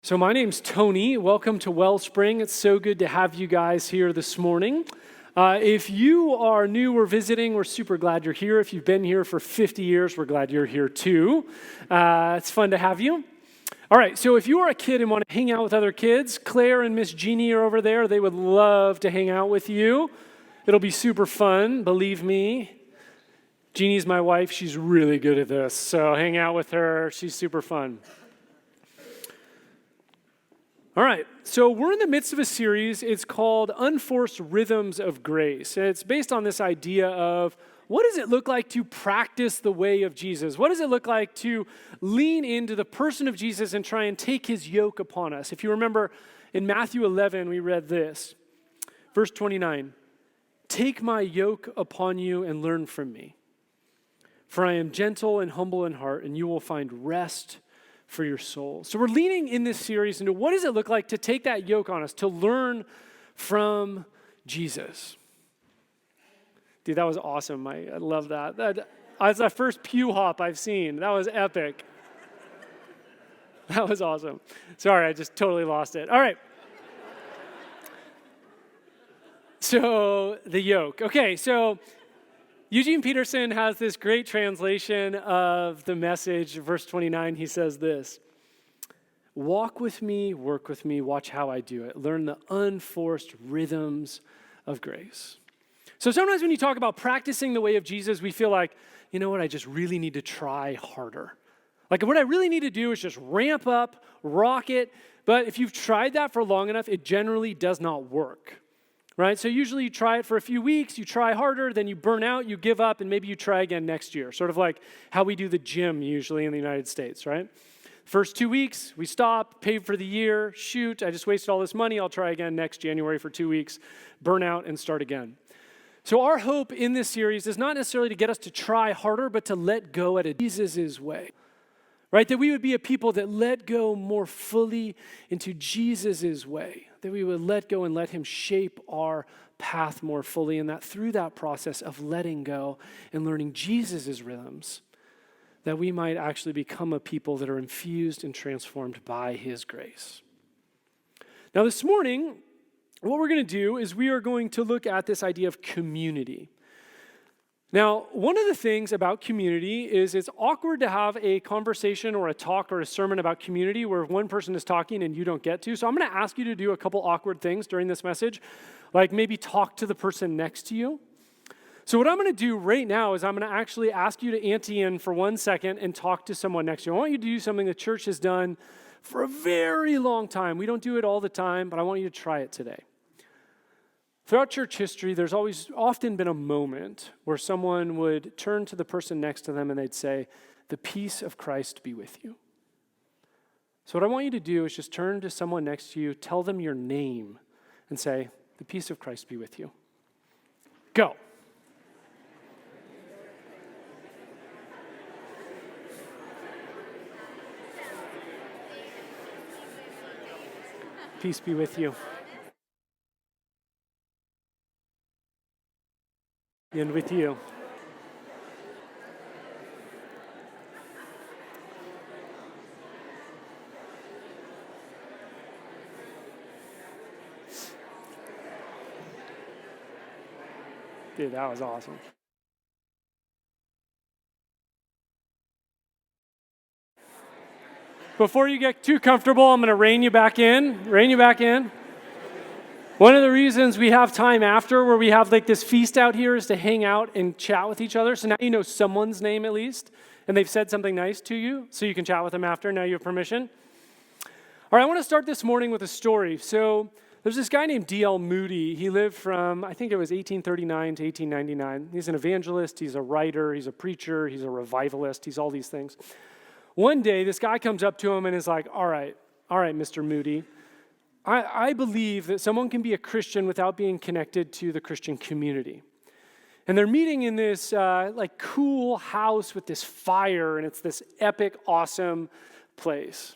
So my name's Tony. Welcome to Wellspring. It's so good to have you guys here this morning. If you are new or visiting, we're super glad you're here. If you've been here for 50 years, we're glad you're here too. It's fun to have you. All right, so if you are a kid and want to hang out with other kids, Claire and Miss Jeannie are over there. They would love to hang out with you. It'll be super fun, believe me. Jeannie's my wife. She's really good at this, so hang out with her. She's super fun. All right, so we're in the midst of a series. It's called Unforced Rhythms of Grace. And it's based on this idea of what does it look like to practice the way of Jesus? What does it look like to lean into the person of Jesus and try and take his yoke upon us? If you remember in Matthew 11, we read this, verse 29, "Take my yoke upon you and learn from me, for I am gentle and humble in heart, and you will find rest for your soul." So we're leaning in this series into what does it look like to take that yoke on us, to learn from Jesus. Dude, that was awesome. I love that. That's the first pew hop I've seen. That was epic. That was awesome. Sorry, I just totally lost it. All right. So the yoke. Okay, so Eugene Peterson has this great translation of the message, verse 29. He says this, "Walk with me, work with me, watch how I do it. Learn the unforced rhythms of grace." So sometimes when you talk about practicing the way of Jesus, we feel like, you know what, I just really need to try harder. Like what I really need to do is just ramp up, rock it. But if you've tried that for long enough, it generally does not work. Right? So usually you try it for a few weeks, you try harder, then you burn out, you give up, and maybe you try again next year. Sort of like how we do the gym usually in the United States, right? First 2 weeks, we stop, pay for the year, shoot, I just wasted all this money, I'll try again next January for 2 weeks, burn out and start again. So our hope in this series is not necessarily to get us to try harder, but to let go at Jesus' way. Right? That we would be a people that let go more fully into Jesus' way. That we would let go and let him shape our path more fully. And that through that process of letting go and learning Jesus' rhythms, that we might actually become a people that are infused and transformed by his grace. Now this morning, what we're going to do is we are going to look at this idea of community. Now, one of the things about community is it's awkward to have a conversation or a talk or a sermon about community where one person is talking and you don't get to. So I'm going to ask you to do a couple awkward things during this message, like maybe talk to the person next to you. So what I'm going to do right now is I'm going to actually ask you to ante in for 1 second and talk to someone next to you. I want you to do something the church has done for a very long time. We don't do it all the time, but I want you to try it today. Throughout church history, there's often been a moment where someone would turn to the person next to them and they'd say, "The peace of Christ be with you." So what I want you to do is just turn to someone next to you, tell them your name, and say, "The peace of Christ be with you." Go. Peace be with you. And with you. Dude, that was awesome. Before you get too comfortable, I'm going to rein you back in. One of the reasons we have time after where we have like this feast out here is to hang out and chat with each other. So now you know someone's name at least, and they've said something nice to you, so you can chat with them after. Now you have permission. All right, I want to start this morning with a story. So there's this guy named D.L. Moody. He lived from, I think it was 1839 to 1899. He's an evangelist, he's a writer, he's a preacher, he's a revivalist, he's all these things. One day, this guy comes up to him and is like, all right, Mr. Moody, I believe that someone can be a Christian without being connected to the Christian community. And they're meeting in this cool house with this fire, and it's this epic, awesome place.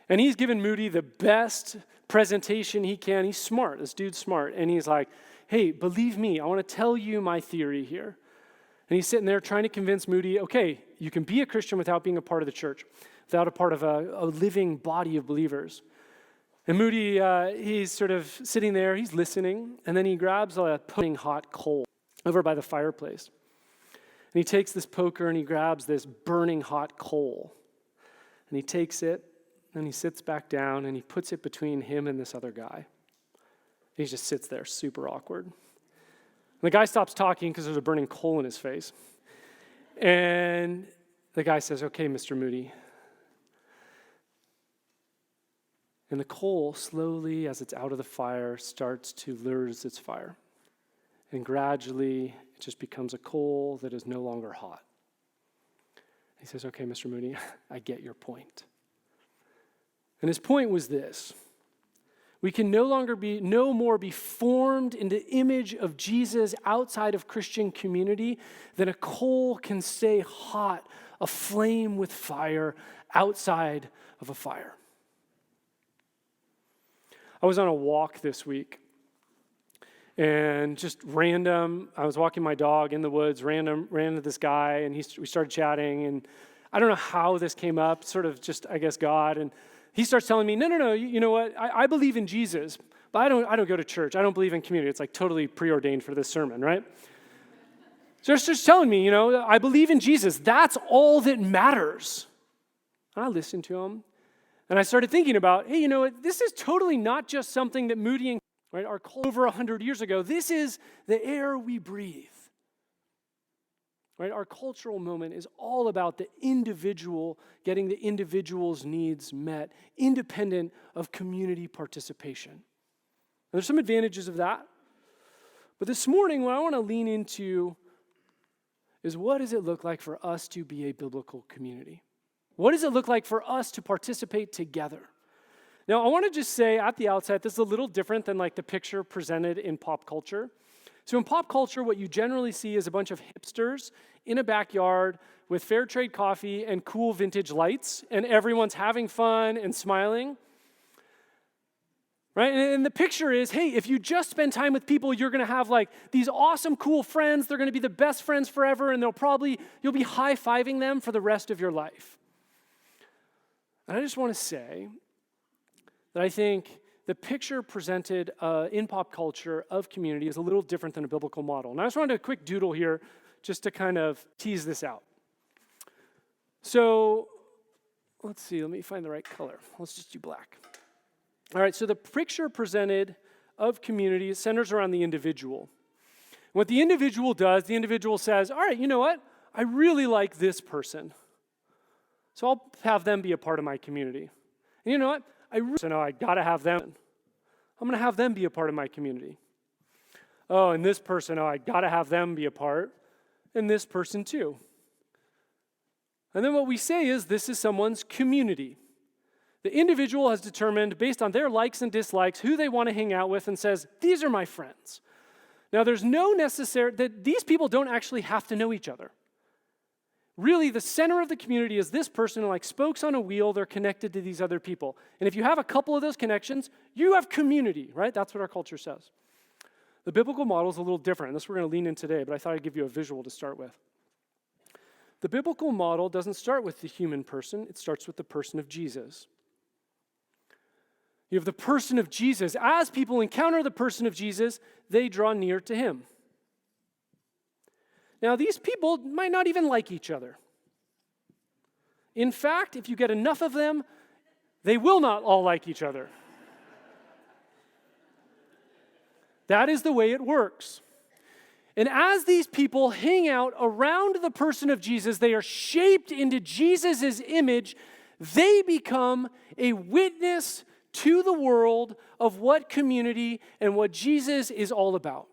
And he's given Moody the best presentation he can. He's smart. This dude's smart. And he's like, "Hey, believe me, I want to tell you my theory here." And he's sitting there trying to convince Moody, okay, you can be a Christian without being a part of the church. without a part of a living body of believers. And Moody, he's sort of sitting there, he's listening, and then he grabs a piping hot coal over by the fireplace. And he takes this poker and he grabs this burning hot coal. And he takes it, and he sits back down, and he puts it between him and this other guy. He just sits there, super awkward. And the guy stops talking because there's a burning coal in his face. And the guy says, "Okay, Mr. Moody." And the coal slowly, as it's out of the fire, starts to lose its fire. And gradually, it just becomes a coal that is no longer hot. He says, "Okay, Mr. Moody, I get your point." And his point was this: we can no more be formed into the image of Jesus outside of Christian community than a coal can stay hot, aflame with fire outside of a fire. I was on a walk this week, and just random, I was walking my dog in the woods, ran into this guy, and we started chatting, and I don't know how this came up, sort of just, I guess, God, and he starts telling me, no, you know what, I believe in Jesus, but I don't go to church, I don't believe in community. It's like totally preordained for this sermon, right? So he's just telling me, I believe in Jesus, that's all that matters. And I listened to him. And I started thinking about, hey, this is totally not just something that Moody and our culture over 100 years ago. This is the air we breathe. Right? Our cultural moment is all about the individual getting the individual's needs met, independent of community participation. And there's some advantages of that. But this morning, what I want to lean into is, what does it look like for us to be a biblical community? What does it look like for us to participate together? Now, I want to just say at the outset, this is a little different than like the picture presented in pop culture. So in pop culture, what you generally see is a bunch of hipsters in a backyard with fair trade coffee and cool vintage lights, and everyone's having fun and smiling. Right? And the picture is, hey, if you just spend time with people, you're going to have like these awesome, cool friends. They're going to be the best friends forever, and you'll be high-fiving them for the rest of your life. And I just want to say that I think the picture presented in pop culture of community is a little different than a biblical model. And I just wanted a quick doodle here just to kind of tease this out. So let's see, let me find the right color. Let's just do black. All right, so the picture presented of community centers around the individual. What the individual does, the individual says, all right, you know what? I really like this person, so I'll have them be a part of my community. And you know what? I got to have them. I'm going to have them be a part of my community. Oh, and this person, I got to have them be a part. And this person too. And then what we say is this is someone's community. The individual has determined, based on their likes and dislikes, who they want to hang out with and says, these are my friends. Now, there's no necessary, that these people don't actually have to know each other. Really, the center of the community is this person, like spokes on a wheel, they're connected to these other people. And if you have a couple of those connections, you have community, right? That's what our culture says. The biblical model is a little different. This we're going to lean in today, but I thought I'd give you a visual to start with. The biblical model doesn't start with the human person, it starts with the person of Jesus. You have the person of Jesus. As people encounter the person of Jesus, they draw near to him. Now, these people might not even like each other. In fact, if you get enough of them, they will not all like each other. That is the way it works. And as these people hang out around the person of Jesus, they are shaped into Jesus' image. They become a witness to the world of what community and what Jesus is all about.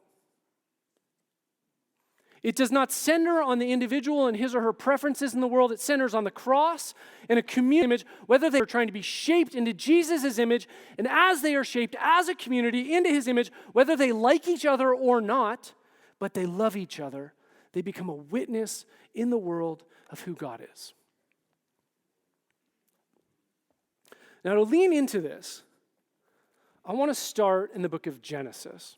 It does not center on the individual and his or her preferences in the world. It centers on the cross and a community image, whether they are trying to be shaped into Jesus' image, and as they are shaped as a community into his image, whether they like each other or not, but they love each other, they become a witness in the world of who God is. Now, to lean into this, I want to start in the book of Genesis.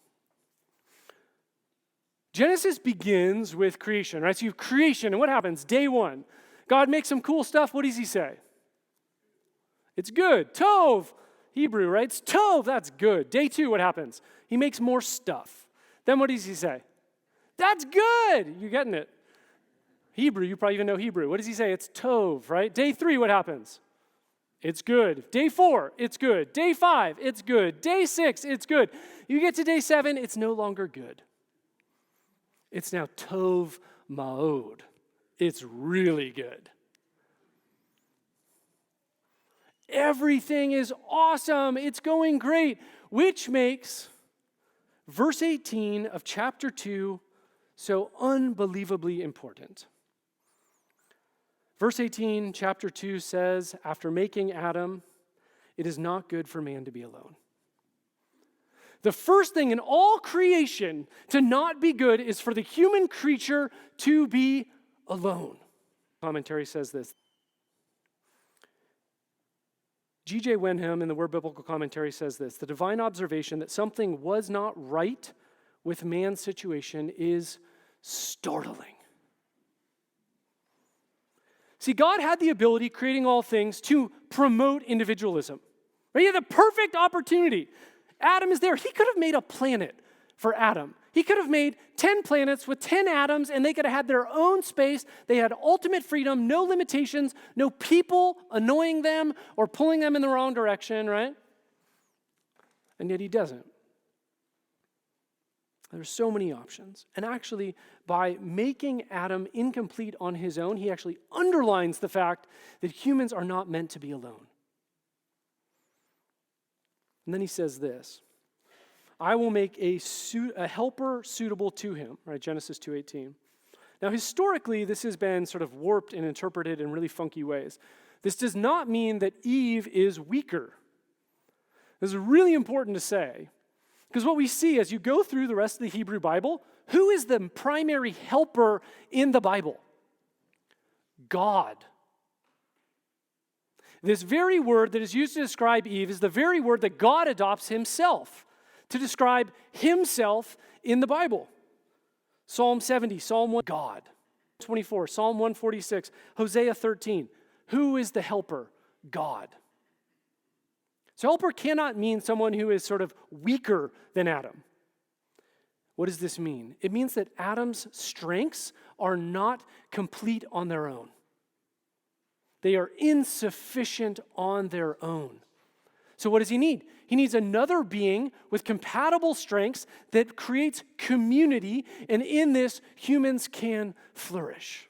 Genesis begins with creation, right? So you have creation, and what happens? Day one, God makes some cool stuff. What does he say? It's good. Tov, Hebrew, right? It's tov, that's good. Day 2, what happens? He makes more stuff. Then what does he say? That's good. You're getting it. Hebrew, you probably even know Hebrew. What does he say? It's tov, right? Day 3, what happens? It's good. Day 4, it's good. Day 5, it's good. Day 6, it's good. You get to day 7, it's no longer good. It's now tov ma'od. It's really good. Everything is awesome. It's going great, which makes verse 18 of chapter 2 so unbelievably important. Verse 18, chapter 2 says, after making Adam, it is not good for man to be alone. The first thing in all creation to not be good is for the human creature to be alone. Commentary says this. G.J. Wenham in the Word Biblical Commentary says this. The divine observation that something was not right with man's situation is startling. See, God had the ability, creating all things, to promote individualism. Right? He had the perfect opportunity. Adam is there. He could have made a planet for Adam. He could have made 10 planets with 10 atoms, and they could have had their own space. They had ultimate freedom, no limitations, no people annoying them or pulling them in the wrong direction, right? And yet he doesn't. There's so many options. And actually, by making Adam incomplete on his own, he actually underlines the fact that humans are not meant to be alone. And then he says this, I will make a helper suitable to him, right? Genesis 2:18. Now, historically, this has been sort of warped and interpreted in really funky ways. This does not mean that Eve is weaker. This is really important to say. Because what we see as you go through the rest of the Hebrew Bible, who is the primary helper in the Bible? God. This very word that is used to describe Eve is the very word that God adopts himself to describe himself in the Bible. Psalm 70, Psalm 1, God. 24, Psalm 146, Hosea 13. Who is the helper? God. So helper cannot mean someone who is sort of weaker than Adam. What does this mean? It means that Adam's strengths are not complete on their own. They are insufficient on their own. So what does he need? He needs another being with compatible strengths that creates community, and in this, humans can flourish.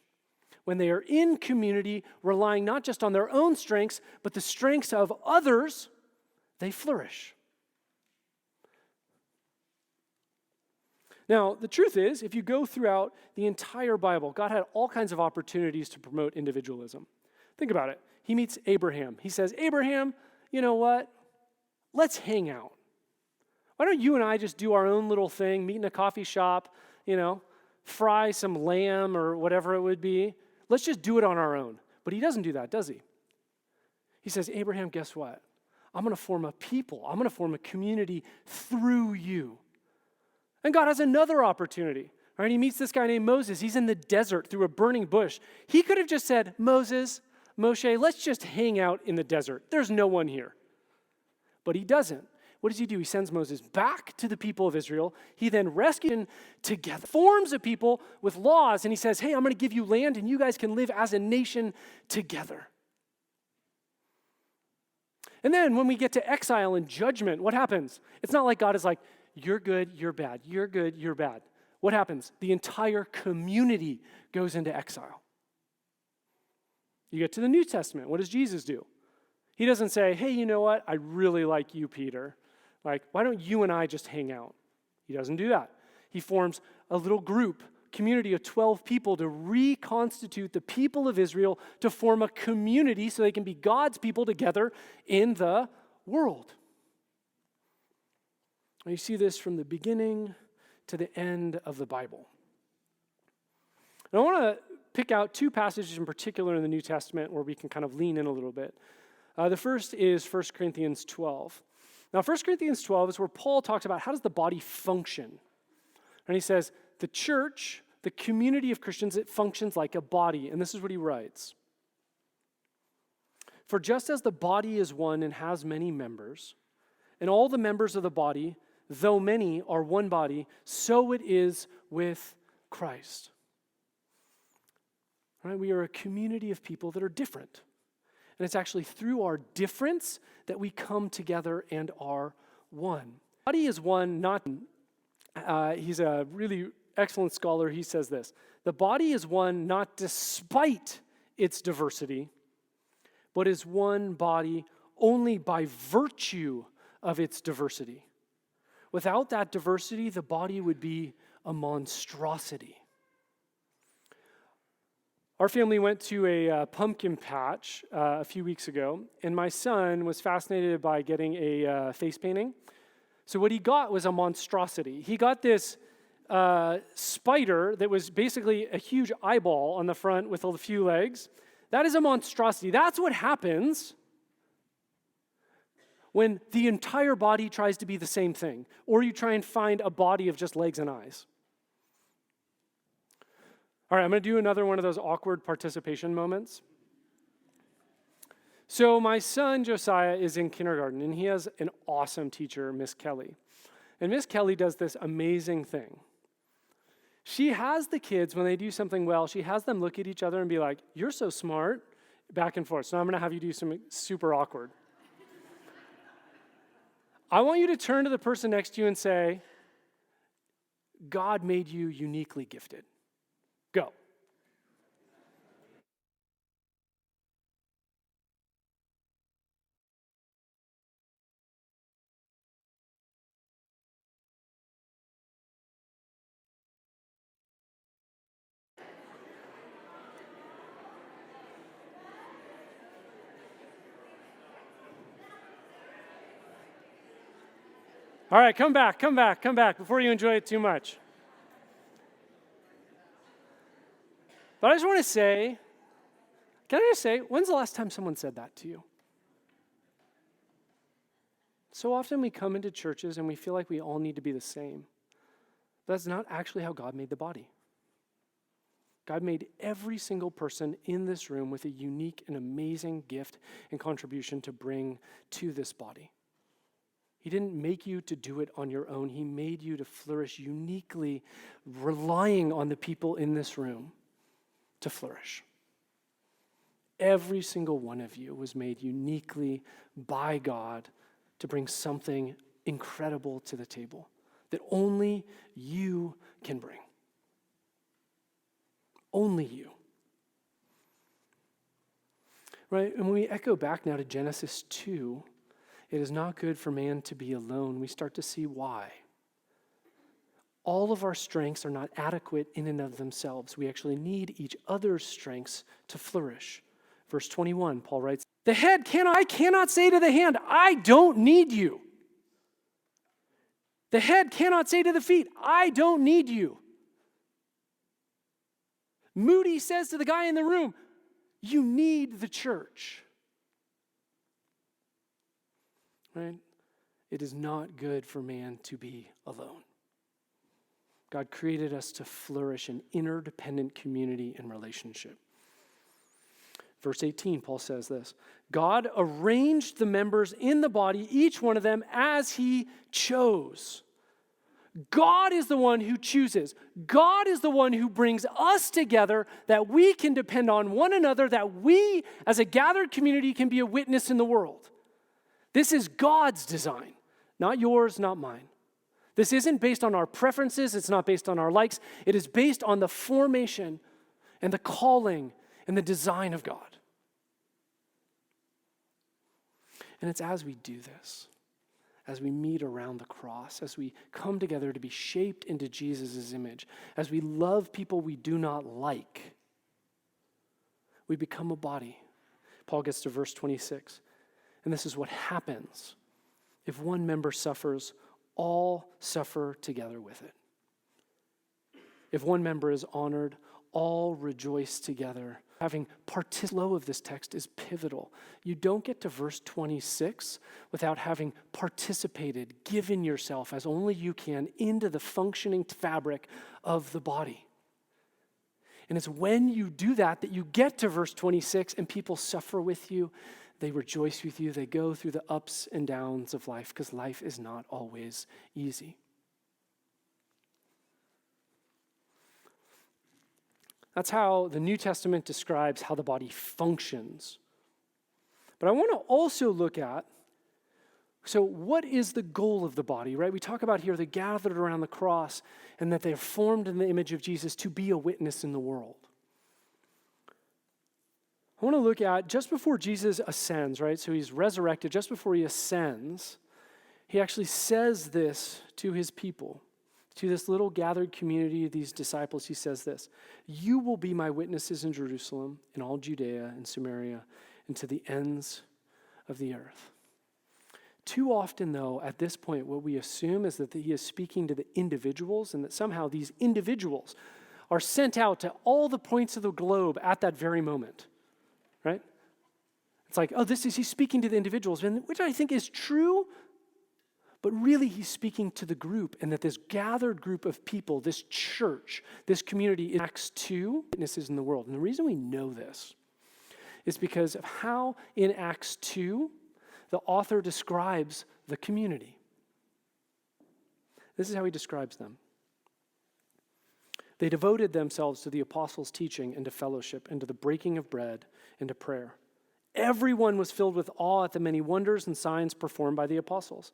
When they are in community, relying not just on their own strengths, but the strengths of others, they flourish. Now, the truth is, if you go throughout the entire Bible, God had all kinds of opportunities to promote individualism. Think about it. He meets Abraham. He says, Abraham, you know what? Let's hang out. Why don't you and I just do our own little thing, meet in a coffee shop, fry some lamb or whatever it would be. Let's just do it on our own. But he doesn't do that, does he? He says, Abraham, guess what? I'm going to form a people. I'm going to form a community through you. And God has another opportunity. Right? He meets this guy named Moses. He's in the desert through a burning bush. He could have just said, Moshe, let's just hang out in the desert. There's no one here. But he doesn't. What does he do? He sends Moses back to the people of Israel. He then rescues them together, forms a people with laws, and he says, hey, I'm going to give you land, and you guys can live as a nation together. And then when we get to exile and judgment, what happens? It's not like God is like, you're good, you're bad. You're good, you're bad. What happens? The entire community goes into exile. You get to the New Testament. What does Jesus do? He doesn't say, hey, you know what? I really like you, Peter. Like, why don't you and I just hang out? He doesn't do that. He forms a little group, community of 12 people to reconstitute the people of Israel to form a community so they can be God's people together in the world. And you see this from the beginning to the end of the Bible. And I want to pick out two passages in particular in the New Testament where we can kind of lean in a little bit. The first is 1 Corinthians 12. Now, 1 Corinthians 12 is where Paul talks about how does the body function. And he says, the church, the community of Christians, it functions like a body. And this is what he writes. For just as the body is one and has many members, and all the members of the body, though many, are one body, so it is with Christ. Right? We are a community of people that are different. And it's actually through our difference that we come together and are one. Body is one, not... he's a really excellent scholar. He says this: the body is one not despite its diversity, but is one body only by virtue of its diversity. Without that diversity, the body would be a monstrosity. Our family went to a pumpkin patch a few weeks ago, and my son was fascinated by getting a face painting. So what he got was a monstrosity. He got this spider that was basically a huge eyeball on the front with a few legs. That is a monstrosity. That's what happens when the entire body tries to be the same thing, or you try and find a body of just legs and eyes. All right, I'm going to do another one of those awkward participation moments. So my son, Josiah, is in kindergarten, and he has an awesome teacher, Miss Kelly. And Miss Kelly does this amazing thing. She has the kids, when they do something well, she has them look at each other and be like, "You're so smart," back and forth. So I'm going to have you do something super awkward. I want you to turn to the person next to you and say, "God made you uniquely gifted." Go. All right, come back before you enjoy it too much. But I just want to say, can I just say, when's the last time someone said that to you? So often we come into churches and we feel like we all need to be the same. But that's not actually how God made the body. God made every single person in this room with a unique and amazing gift and contribution to bring to this body. He didn't make you to do it on your own. He made you to flourish uniquely, relying on the people in this room to flourish. Every single one of you was made uniquely by God to bring something incredible to the table that only you can bring. Only you. Right? And when we echo back now to Genesis 2, it is not good for man to be alone. We start to see why. All of our strengths are not adequate in and of themselves. We actually need each other's strengths to flourish. Verse 21, Paul writes, I cannot say to the hand, I don't need you. The head cannot say to the feet, I don't need you. Moody says to the guy in the room, you need the church. Right? It is not good for man to be alone. God created us to flourish in interdependent community and relationship. Verse 18, Paul says this: God arranged the members in the body, each one of them, as he chose. God is the one who chooses. God is the one who brings us together that we can depend on one another, that we, as a gathered community, can be a witness in the world. This is God's design, not yours, not mine. This isn't based on our preferences. It's not based on our likes. It is based on the formation and the calling and the design of God. And it's as we do this, as we meet around the cross, as we come together to be shaped into Jesus' image, as we love people we do not like, we become a body. Paul gets to verse 26, and this is what happens. If one member suffers, all suffer together with it. If one member is honored, all rejoice together. Having flow of this text is pivotal. You don't get to verse 26 without having participated, given yourself as only you can into the functioning fabric of the body. And it's when you do that that you get to verse 26 and people suffer with you. They rejoice with you. They go through the ups and downs of life because life is not always easy. That's how the New Testament describes how the body functions. But I want to also look at, so what is the goal of the body, right? We talk about here, they gathered around the cross and that they're formed in the image of Jesus to be a witness in the world. I want to look at just before Jesus ascends, right? So he's resurrected. Just before he ascends, he actually says this to his people, to this little gathered community, these disciples. He says this, "You will be my witnesses in Jerusalem, in all Judea and Samaria, and to the ends of the earth." Too often, though, at this point, what we assume is that he is speaking to the individuals and that somehow these individuals are sent out to all the points of the globe at that very moment. Right? It's like, oh, he's speaking to the individuals, which I think is true, but really he's speaking to the group, and that this gathered group of people, this church, this community, in Acts 2, witnesses in the world. And the reason we know this is because of how in Acts 2, the author describes the community. This is how he describes them. They devoted themselves to the apostles' teaching and to fellowship and to the breaking of bread and to prayer. Everyone was filled with awe at the many wonders and signs performed by the apostles.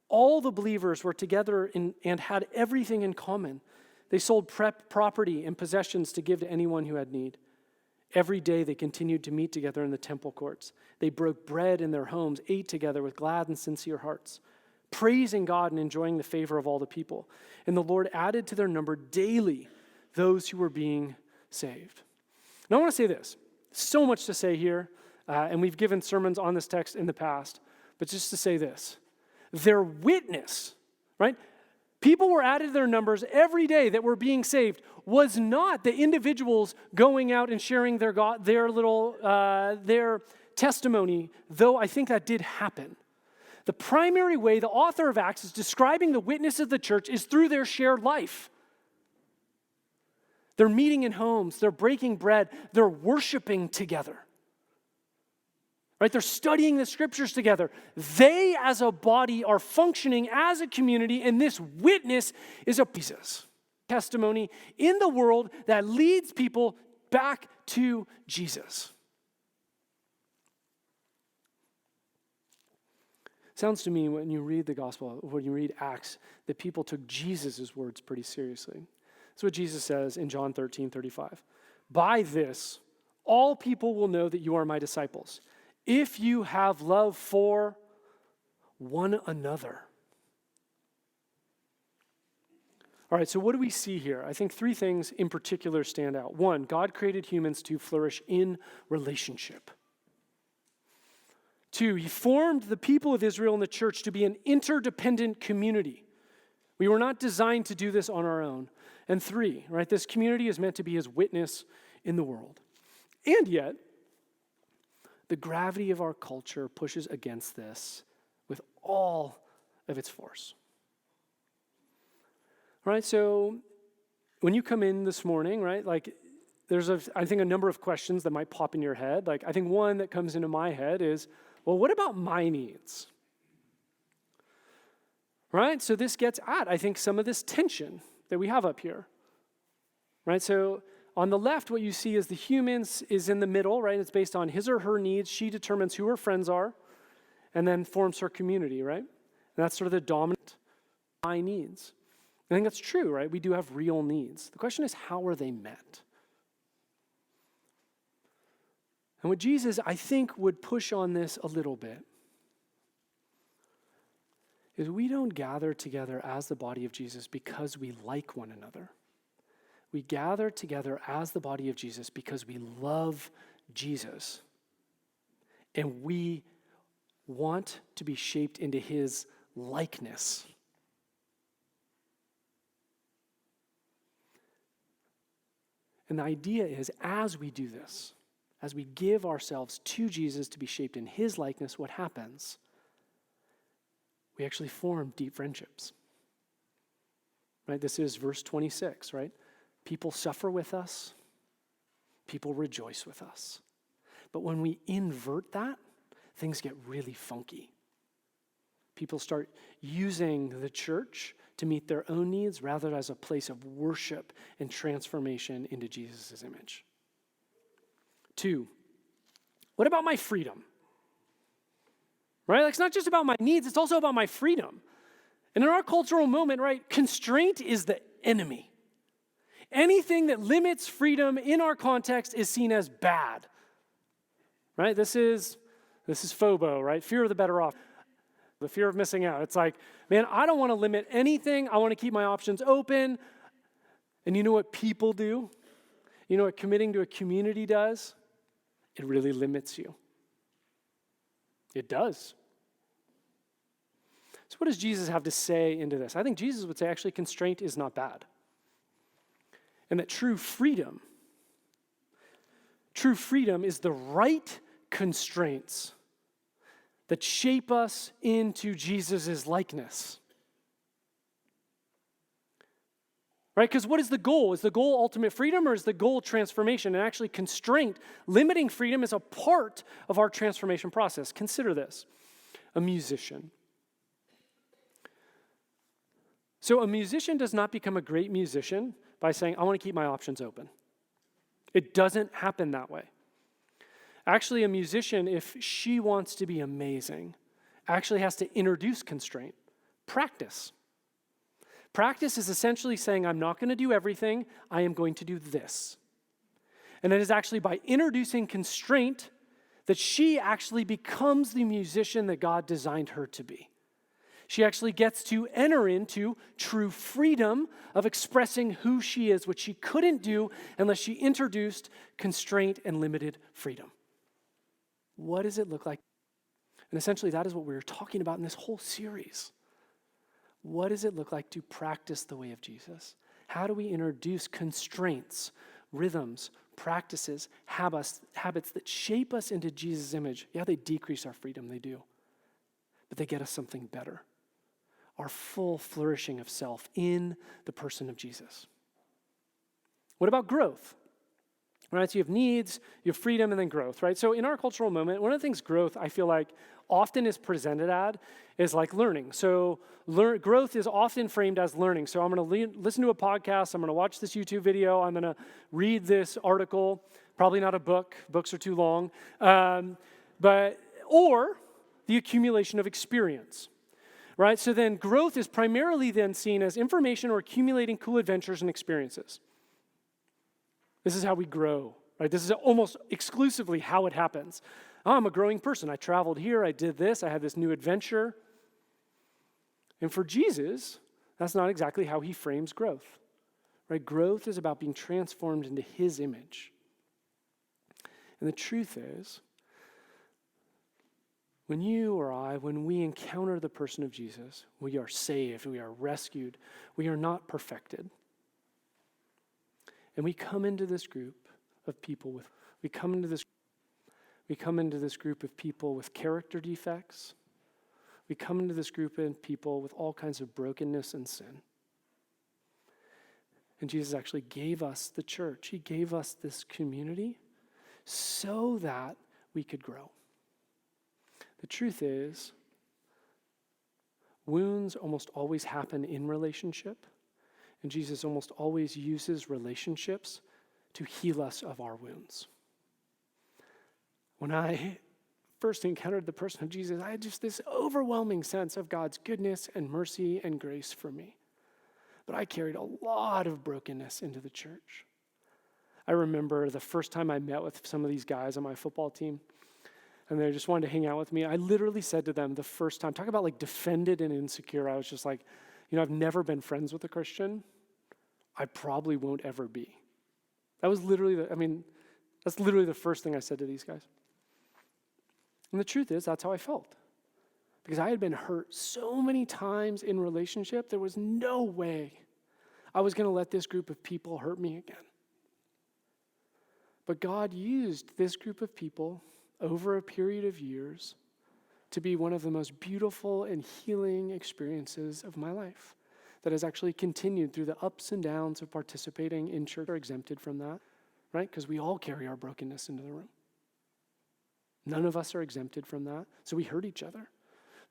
All the believers were together and had everything in common. They sold property and possessions to give to anyone who had need. Every day they continued to meet together in the temple courts. They broke bread in their homes, ate together with glad and sincere hearts, praising God and enjoying the favor of all the people. And the Lord added to their number daily those who were being saved. Now I want to say this. So much to say here, and we've given sermons on this text in the past, but just to say this. Their witness, right? People were added to their numbers every day that were being saved was not the individuals going out and sharing their testimony, though I think that did happen. The primary way the author of Acts is describing the witness of the church is through their shared life. They're meeting in homes, they're breaking bread, they're worshiping together. Right? They're studying the scriptures together. They as a body are functioning as a community, and this witness is a Jesus testimony in the world that leads people back to Jesus. Sounds to me when you read the gospel, when you read Acts, that people took Jesus' words pretty seriously. That's what Jesus says in John 13:35. "By this, all people will know that you are my disciples, if you have love for one another." All right, so what do we see here? I think three things in particular stand out. One, God created humans to flourish in relationship. Two, he formed the people of Israel and the church to be an interdependent community. We were not designed to do this on our own. And three, right, this community is meant to be his witness in the world. And yet, the gravity of our culture pushes against this with all of its force. Right, so when you come in this morning, right, like there's, I think, a number of questions that might pop in your head. Like, I think one that comes into my head is, well, what about my needs? Right, so this gets at, I think, some of this tension that we have up here. Right, so on the left, what you see is the humans is in the middle, right? It's based on his or her needs. She determines who her friends are and then forms her community, right? And that's sort of the dominant my needs. I think that's true, right? We do have real needs. The question is, how are they met? And what Jesus, I think, would push on this a little bit is we don't gather together as the body of Jesus because we like one another. We gather together as the body of Jesus because we love Jesus. And we want to be shaped into his likeness. And the idea is, as we do this, as we give ourselves to Jesus to be shaped in his likeness, what happens? We actually form deep friendships. Right? This is verse 26, right? People suffer with us. People rejoice with us. But when we invert that, things get really funky. People start using the church to meet their own needs rather than as a place of worship and transformation into Jesus' image. 2, what about my freedom? Right? Like, it's not just about my needs, it's also about my freedom. And in our cultural moment, right, constraint is the enemy. Anything that limits freedom in our context is seen as bad. Right? This is FOBO, right? Fear of the better off. The fear of missing out. It's like, man, I don't want to limit anything. I want to keep my options open. And you know what people do? You know what committing to a community does? It really limits you. It does. So what does Jesus have to say into this? I think Jesus would say actually constraint is not bad. And that true freedom is the right constraints that shape us into Jesus' likeness. Right? Because what is the goal? Is the goal ultimate freedom or is the goal transformation? And actually constraint, limiting freedom is a part of our transformation process. Consider this. A musician. So a musician does not become a great musician by saying, I want to keep my options open. It doesn't happen that way. Actually, a musician, if she wants to be amazing, actually has to introduce constraint. Practice. Practice is essentially saying, I'm not going to do everything, I am going to do this. And it is actually by introducing constraint that she actually becomes the musician that God designed her to be. She actually gets to enter into true freedom of expressing who she is, which she couldn't do unless she introduced constraint and limited freedom. What does it look like? And essentially, that is what we're talking about in this whole series. What does it look like to practice the way of Jesus? How do we introduce constraints, rhythms, practices, habits that shape us into Jesus' image? Yeah, they decrease our freedom, they do. But they get us something better. Our full flourishing of self in the person of Jesus. What about growth? Right, so you have needs, you have freedom, and then growth, right? So in our cultural moment, one of the things growth, I feel like, often is presented at is like learning. So growth is often framed as learning. So I'm going to listen to a podcast, I'm going to watch this YouTube video, I'm going to read this article, probably not a book, books are too long, or the accumulation of experience. Right? So then growth is primarily then seen as information or accumulating cool adventures and experiences. This is how we grow, right? This is almost exclusively how it happens. Oh, I'm a growing person. I traveled here, I did this, I had this new adventure. And for Jesus, that's not exactly how he frames growth, right? Growth is about being transformed into his image. And the truth is, when you or I, when we encounter the person of Jesus, we are saved, we are rescued, we are not perfected. And we come into this group of people we come into this group of people with character defects. We come into this group of people with all kinds of brokenness and sin. And Jesus actually gave us the church. He gave us this community so that we could grow. The truth is, wounds almost always happen in relationship. And Jesus almost always uses relationships to heal us of our wounds. When I first encountered the person of Jesus, I had just this overwhelming sense of God's goodness and mercy and grace for me. But I carried a lot of brokenness into the church. I remember the first time I met with some of these guys on my football team, and they just wanted to hang out with me. I literally said to them the first time, talk about like defended and insecure, I was just like, I've never been friends with a Christian. I probably won't ever be. That was literally that's literally the first thing I said to these guys. And the truth is, that's how I felt. Because I had been hurt so many times in relationship, there was no way I was going to let this group of people hurt me again. But God used this group of people over a period of years to be one of the most beautiful and healing experiences of my life that has actually continued through the ups and downs of participating in church. Are exempted from that, right? Because we all carry our brokenness into the room. None of us are exempted from that, so we hurt each other.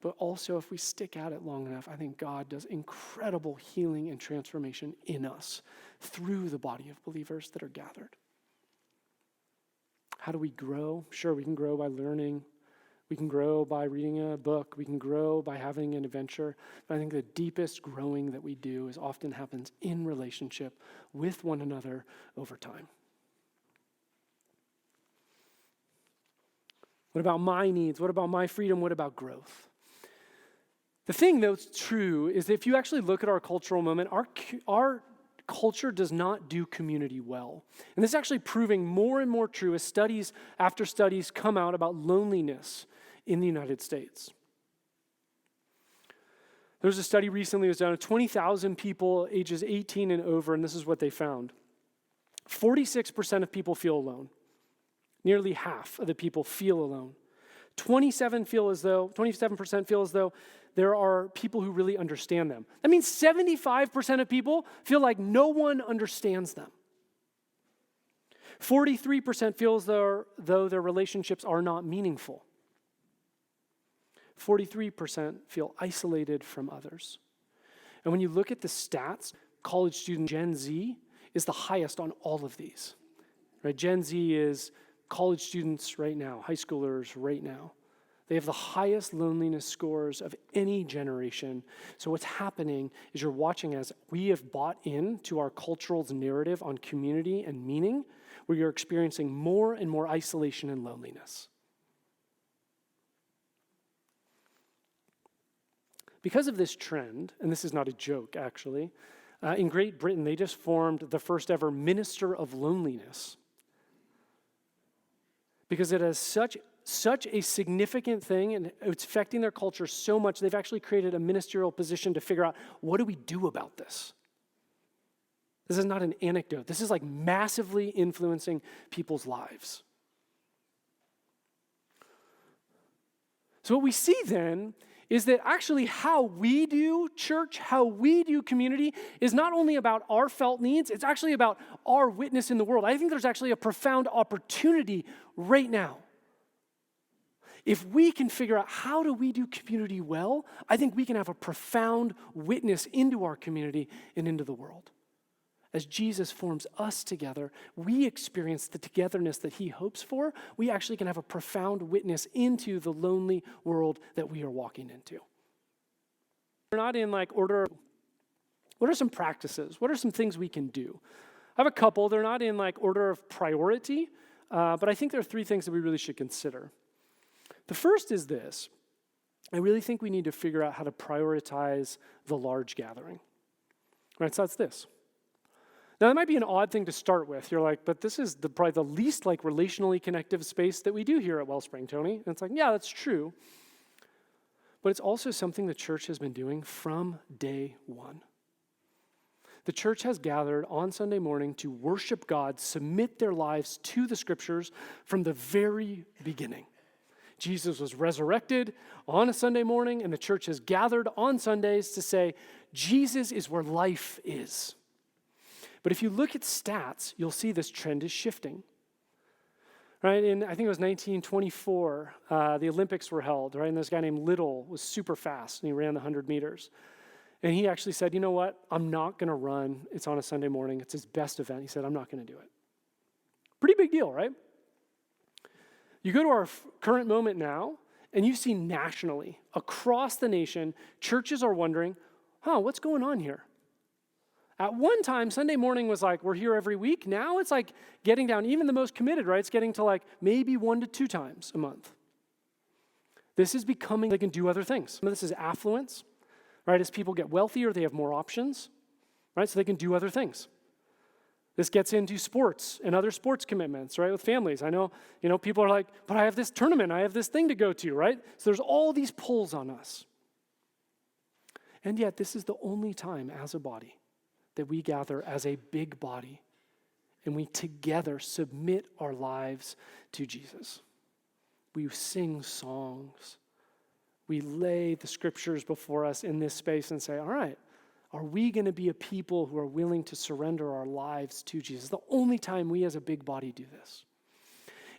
But also, if we stick at it long enough, I think God does incredible healing and transformation in us through the body of believers that are gathered. How do we grow? Sure, we can grow by learning. We can grow by reading a book. We can grow by having an adventure. But I think the deepest growing that we do is often happens in relationship with one another over time. What about my needs? What about my freedom? What about growth? The thing that's true is that if you actually look at our cultural moment, our culture does not do community well. And this is actually proving more and more true as studies after studies come out about loneliness in the United States. There was a study recently that was done of 20,000 people ages 18 and over, and this is what they found. 46% of people feel alone. Nearly half of the people feel alone. 27% feel as though there are people who really understand them. That means 75% of people feel like no one understands them. 43% feel as though their relationships are not meaningful. 43% feel isolated from others. And when you look at the stats, college student Gen Z is the highest on all of these. Right? Gen Z is college students right now, high schoolers right now. They have the highest loneliness scores of any generation. So what's happening is you're watching as we have bought into our cultural's narrative on community and meaning, where you're experiencing more and more isolation and loneliness. Because of this trend, and this is not a joke actually, in Great Britain they just formed the first ever Minister of Loneliness. Because it has such a significant thing and it's affecting their culture so much, they've actually created a ministerial position to figure out, what do we do about this? This is not an anecdote. This is like massively influencing people's lives. So what we see then is that actually how we do church, how we do community is not only about our felt needs, it's actually about our witness in the world. I think there's actually a profound opportunity right now. If we can figure out how do we do community well, I think we can have a profound witness into our community and into the world. As Jesus forms us together, we experience the togetherness that he hopes for. We actually can have a profound witness into the lonely world that we are walking into. We're not in like order. What are some practices? What are some things we can do? I have a couple. They're not in like order of priority, but I think there are three things that we really should consider. The first is this. I really think we need to figure out how to prioritize the large gathering. Right, so that's this. Now, that might be an odd thing to start with. You're like, but this is probably the least like relationally connective space that we do here at Wellspring, Tony. And it's like, yeah, that's true. But it's also something the church has been doing from day one. The church has gathered on Sunday morning to worship God, submit their lives to the scriptures from the very beginning. Jesus was resurrected on a Sunday morning, and the church has gathered on Sundays to say, Jesus is where life is. But if you look at stats, you'll see this trend is shifting. Right? In, I think it was 1924, the Olympics were held, right? And this guy named Little was super fast, and he ran the 100 meters. And he actually said, you know what? I'm not going to run. It's on a Sunday morning. It's his best event. He said, I'm not going to do it. Pretty big deal, right? You go to our current moment now, and you see nationally, across the nation, churches are wondering, what's going on here? At one time, Sunday morning was like, we're here every week. Now it's like getting down, even the most committed, right? It's getting to like maybe 1 to 2 times a month. This is becoming, they can do other things. Some of this is affluence, right? As people get wealthier, they have more options, right? So they can do other things. This gets into sports and other sports commitments, right? With families. I know, people are like, but I have this tournament, I have this thing to go to, right? So there's all these pulls on us. And yet, this is the only time as a body that we gather as a big body and we together submit our lives to Jesus. We sing songs. We lay the scriptures before us in this space and say, all right, are we going to be a people who are willing to surrender our lives to Jesus? The only time we as a big body do this.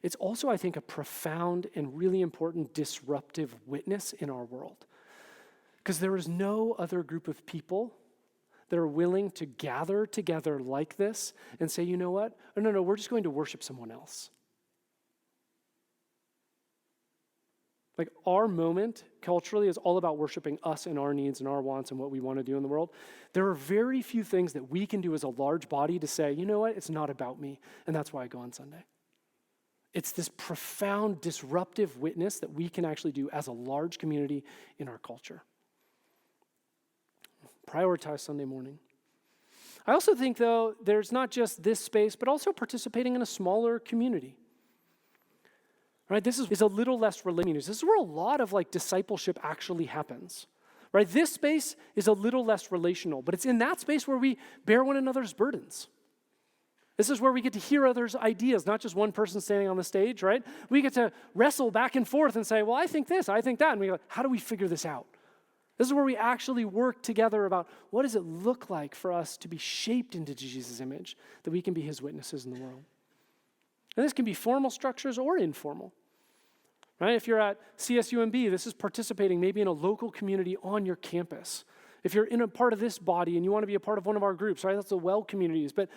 it's also, I think, a profound and really important disruptive witness in our world. Because there is no other group of people that are willing to gather together like this and say, you know what? Oh, no, we're just going to worship someone else. Like our moment culturally is all about worshiping us and our needs and our wants and what we want to do in the world. There are very few things that we can do as a large body to say, you know what? It's not about me. And that's why I go on Sunday. It's this profound disruptive witness that we can actually do as a large community in our culture. Prioritize Sunday morning. I also think, though, there's not just this space, but also participating in a smaller community. Right? This is a little less religious. This is where a lot of discipleship actually happens. Right? This space is a little less relational, but it's in that space where we bear one another's burdens. This is where we get to hear others' ideas, not just one person standing on the stage, right? We get to wrestle back and forth and say, well, I think this, I think that. And we go, how do we figure this out? This is where we actually work together about what does it look like for us to be shaped into Jesus' image, that we can be his witnesses in the world. And this can be formal structures or informal. Right? If you're at CSUMB, this is participating maybe in a local community on your campus. If you're in a part of this body and you want to be a part of one of our groups, right? That's the well communities. But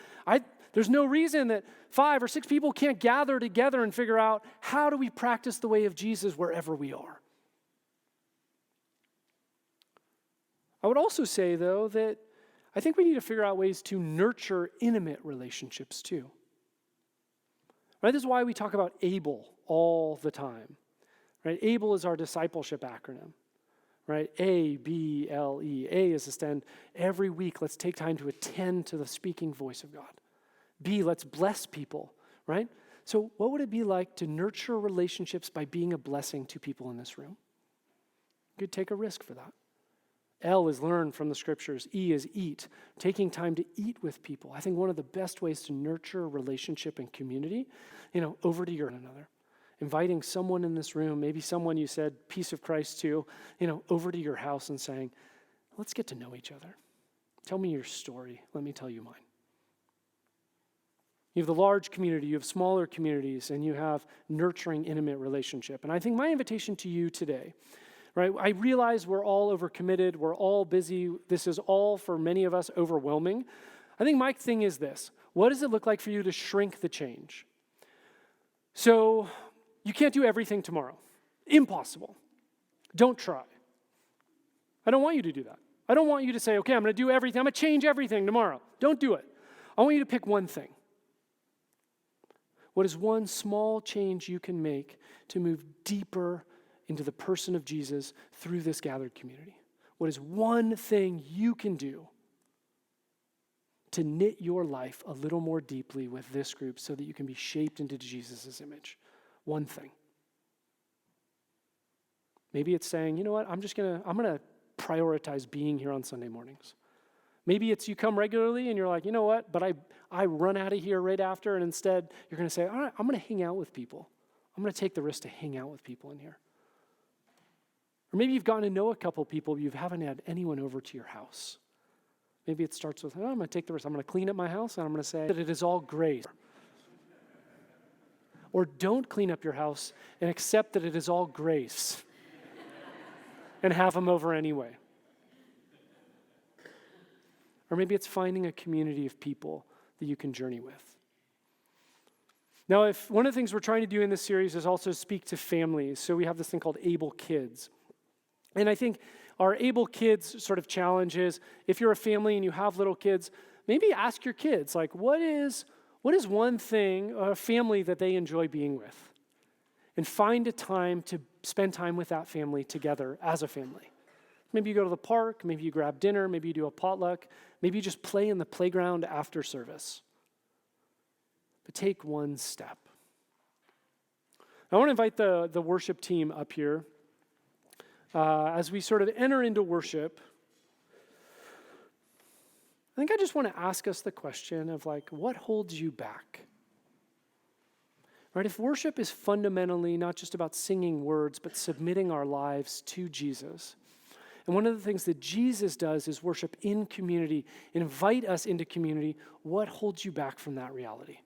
there's no reason that 5 or 6 people can't gather together and figure out how do we practice the way of Jesus wherever we are. I would also say, though, that I think we need to figure out ways to nurture intimate relationships too. Right? This is why we talk about ABLE all the time. Right? ABLE is our discipleship acronym. Right? A-B-L-E. A is to spend every week, let's take time to attend to the speaking voice of God. B, let's bless people. Right? So what would it be like to nurture relationships by being a blessing to people in this room? You could take a risk for that. L is learn from the scriptures. E is eat, taking time to eat with people. I think one of the best ways to nurture relationship and community, over to your another. Inviting someone in this room, maybe someone you said peace of Christ to, over to your house and saying, let's get to know each other. Tell me your story. Let me tell you mine. You have the large community, you have smaller communities, and you have nurturing, intimate relationship. And I think my invitation to you today, right? I realize we're all overcommitted. We're all busy. This is all, for many of us, overwhelming. I think my thing is this. What does it look like for you to shrink the change? So you can't do everything tomorrow. Impossible. Don't try. I don't want you to do that. I don't want you to say, okay, I'm going to do everything. I'm going to change everything tomorrow. Don't do it. I want you to pick one thing. What is one small change you can make to move deeper into the person of Jesus through this gathered community? What is one thing you can do to knit your life a little more deeply with this group so that you can be shaped into Jesus' image? One thing. Maybe it's saying, you know what, I'm going to prioritize being here on Sunday mornings. Maybe it's you come regularly and you're like, you know what, but I run out of here right after, and instead you're going to say, all right, I'm going to hang out with people. I'm going to take the risk to hang out with people in here. Or maybe you've gotten to know a couple people, but you haven't had anyone over to your house. Maybe it starts with, I'm going to take the risk. I'm going to clean up my house, and I'm going to say that it is all grace. Or don't clean up your house and accept that it is all grace and have them over anyway. Or maybe it's finding a community of people that you can journey with. Now, if one of the things we're trying to do in this series is also speak to families, so we have this thing called Able Kids. And I think our Able Kids sort of challenge is, if you're a family and you have little kids, maybe ask your kids, what is one thing, a family that they enjoy being with? And find a time to spend time with that family together as a family. Maybe you go to the park, maybe you grab dinner, maybe you do a potluck, maybe you just play in the playground after service. But take one step. I want to invite the worship team up here as we sort of enter into worship. I think I just want to ask us the question of what holds you back? Right? If worship is fundamentally not just about singing words, but submitting our lives to Jesus. And one of the things that Jesus does is worship in community, invite us into community. What holds you back from that reality?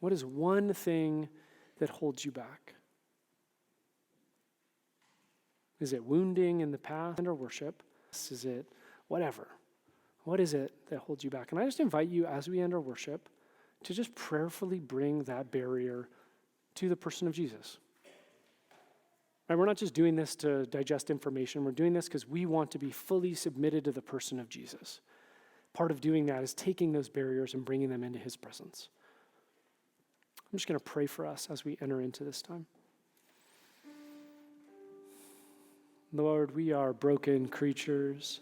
What is one thing that holds you back? Is it wounding in the past or worship? Is it whatever? What is it that holds you back? And I just invite you as we end our worship to just prayerfully bring that barrier to the person of Jesus. Right, we're not just doing this to digest information. We're doing this because we want to be fully submitted to the person of Jesus. Part of doing that is taking those barriers and bringing them into his presence. I'm just going to pray for us as we enter into this time. Lord, we are broken creatures.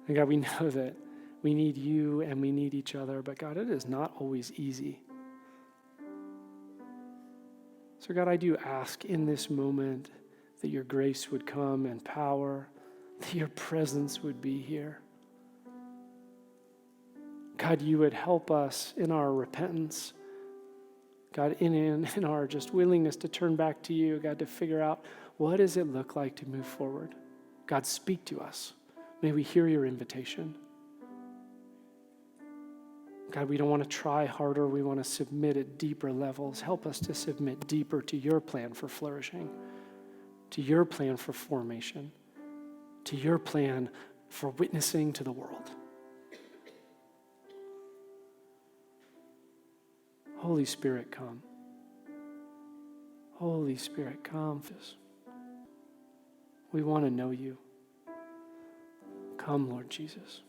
And God, we know that we need you and we need each other, but God, it is not always easy. So God, I do ask in this moment that your grace would come and power, that your presence would be here. God, you would help us in our repentance. God, in our just willingness to turn back to you, God, to figure out what does it look like to move forward. God, speak to us. May we hear your invitation. God, we don't want to try harder. We want to submit at deeper levels. Help us to submit deeper to your plan for flourishing, to your plan for formation, to your plan for witnessing to the world. Holy Spirit, come. Holy Spirit, come. We want to know you. Come, Lord Jesus.